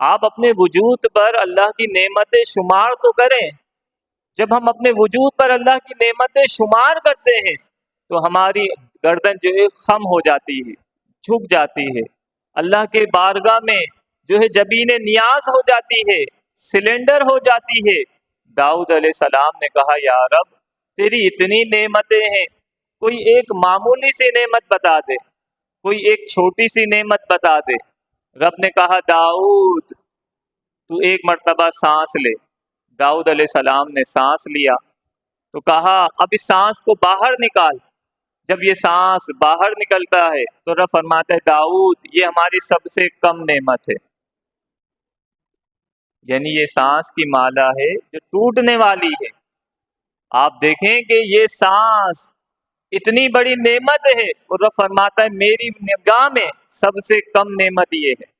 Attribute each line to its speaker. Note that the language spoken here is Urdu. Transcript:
Speaker 1: آپ اپنے وجود پر اللہ کی نعمتیں شمار تو کریں. جب ہم اپنے وجود پر اللہ کی نعمتیں شمار کرتے ہیں تو ہماری گردن جو ہے خم ہو جاتی ہے، جھک جاتی ہے، اللہ کے بارگاہ میں جو ہے جبین نیاز ہو جاتی ہے، سلنڈر ہو جاتی ہے. داؤد علیہ السلام نے کہا یا رب تیری اتنی نعمتیں ہیں، کوئی ایک معمولی سی نعمت بتا دے، کوئی ایک چھوٹی سی نعمت بتا دے. رب نے کہا داؤد تو ایک مرتبہ سانس لے. داؤد علیہ السلام نے سانس لیا تو کہا اب اس سانس کو باہر نکال. جب یہ سانس باہر نکلتا ہے تو رب فرماتا ہے داؤد یہ ہماری سب سے کم نعمت ہے. یعنی یہ سانس کی مالا ہے جو ٹوٹنے والی ہے. آپ دیکھیں کہ یہ سانس اتنی بڑی نعمت ہے اور رب فرماتا ہے میری نگاہ میں سب سے کم نعمت یہ ہے.